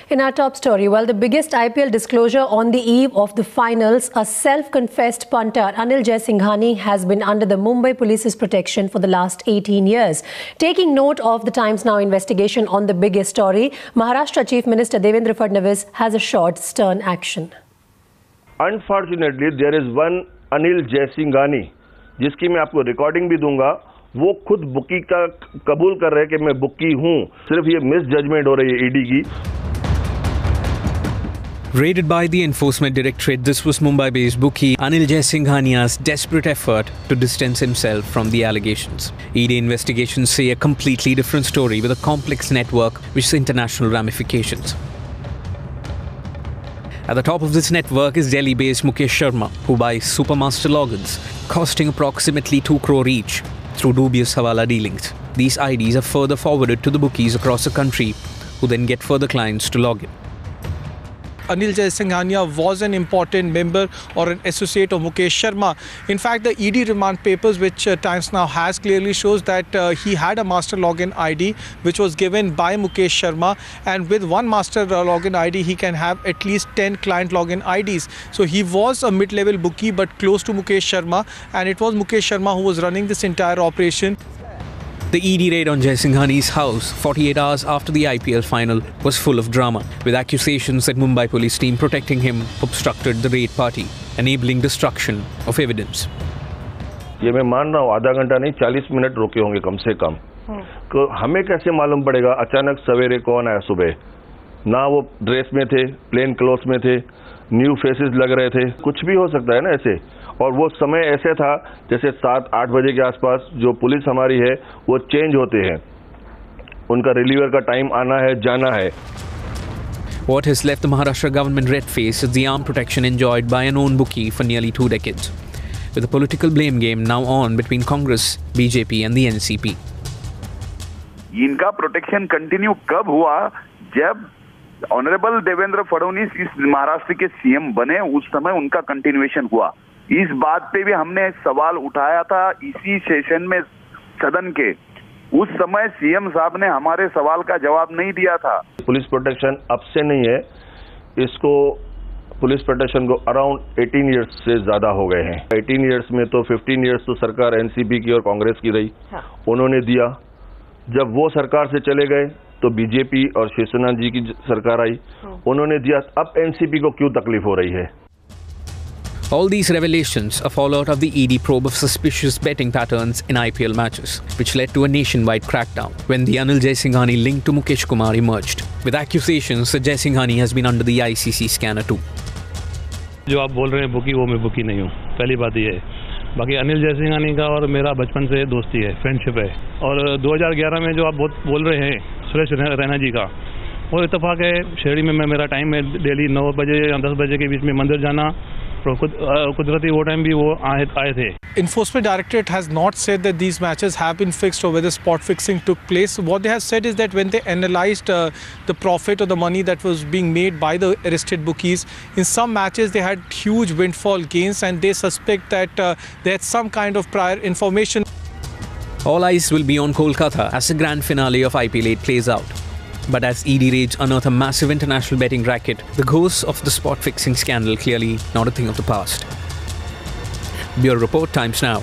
In our top story, well, the biggest IPL disclosure on the eve of the finals, a self-confessed punter, Anil Jaisinghani, has been under the Mumbai Police's protection for the last 18 years. Taking note of the Times Now investigation on the biggest story, Maharashtra Chief Minister Devendra Fadnavis has assured stern action. Unfortunately, there is one Anil Jaisinghani, जिसकी मैं आपको recording भी दूंगा. वो खुद bookie का कबूल कर रहे हैं कि मैं बुकी हूं. सिर्फ ये मिस जजमेंट हो रही है ईडी की. Raided by the Enforcement Directorate, this was Mumbai-based bookie Anil Jaisinghani's desperate effort to distance himself from the allegations. ED investigations say a completely different story with a complex network which has international ramifications. At the top of this network is Delhi-based Mukesh Sharma, who buys Supermaster logins, costing approximately 2 crore each, through dubious Hawala dealings. These IDs are further forwarded to the bookies across the country, who then get further clients to log in. Anil Jaisinghani was an important member or an associate of Mukesh Sharma. In fact, the ED remand papers, which Times Now has, clearly shows that he had a master login ID which was given by Mukesh Sharma, and with one master login ID he can have at least 10 client login IDs. So he was a mid-level bookie but close to Mukesh Sharma, and it was Mukesh Sharma who was running this entire operation. The ED raid on Jaisinghani's house 48 hours after the IPL final was full of drama, with accusations that Mumbai police team protecting him obstructed the raid party, enabling destruction of evidence. ये मैं मान रहा हूँ आधा घंटा नहीं 40 minute रुके होंगे कम से कम. तो हमें कैसे मालूम पड़ेगा अचानक सवेरे कौन आया सुबह? ना वो ड्रेस में थे, प्लेन क्लोथ में थे, न्यू फेसेस लग रहे थे. कुछ भी हो सकता है ना ऐसे. और वो समय ऐसे था जैसे 7-8 बजे के आसपास जो पुलिस हमारी है वो चेंज होते हैं. उनका रिलीवर का टाइम आना है, जाना है. What has left the Maharashtra government red-faced is the armed protection enjoyed by a known bookie for nearly 2 decades, with a political blame game now on between Congress, BJP and the NCP. इनका protection continue कब हुआ? जब honourable Devendra Fadnavis इस महाराष्ट्र के CM बने, उस समय उनका कंटिन्यूएशन हुआ. इस बात पे भी हमने सवाल उठाया था इसी सेशन में सदन के. उस समय सीएम साहब ने हमारे सवाल का जवाब नहीं दिया था. पुलिस प्रोटेक्शन अब से नहीं है, इसको पुलिस प्रोटेक्शन को अराउंड 18 इयर्स से ज्यादा हो गए हैं. 18 इयर्स में तो 15 इयर्स तो सरकार एनसीपी की और कांग्रेस की रही. उन्होंने दिया. जब वो सरकार से चले गए तो बीजेपी और शिवसेना जी की सरकार आई, उन्होंने दिया. अब एनसीपी को क्यों तकलीफ हो रही है? All these revelations are fallout of the ED probe of suspicious betting patterns in IPL matches, which led to a nationwide crackdown when the Anil Jaisinghani link to Mukesh Kumar emerged, with accusations that Jaisinghani has been under the ICC scanner too. जो आप बोल रहे हैं bookie, वो मैं bookie नहीं हूँ. पहली बात ये है. बाकी अनिल जैसिंघानी का और मेरा बचपन से दोस्ती है, फ्रेंडशिप है. और 2011 में जो आप बोल रहे हैं सुरेश रैना जी का, वो इत्तेफाक है. शहरी में मेरा टाइम है डेली 9 बजे या 10 बजे के बीच में मंदिर जाना. कुदरती वो टाइम भी वो आए थे. Enforcement Directorate has not said that these matches have been fixed or whether spot fixing took place. What they have said is that when they analyzed the profit or the money that was being made by the arrested bookies, in some matches they had huge windfall gains, and they suspect that they had some kind of prior information. All eyes will be on Kolkata as the grand finale of IPL 8 plays out. But as ED raids unearth a massive international betting racket, the ghosts of the spot fixing scandal clearly not a thing of the past. Bureau Report, Times Now.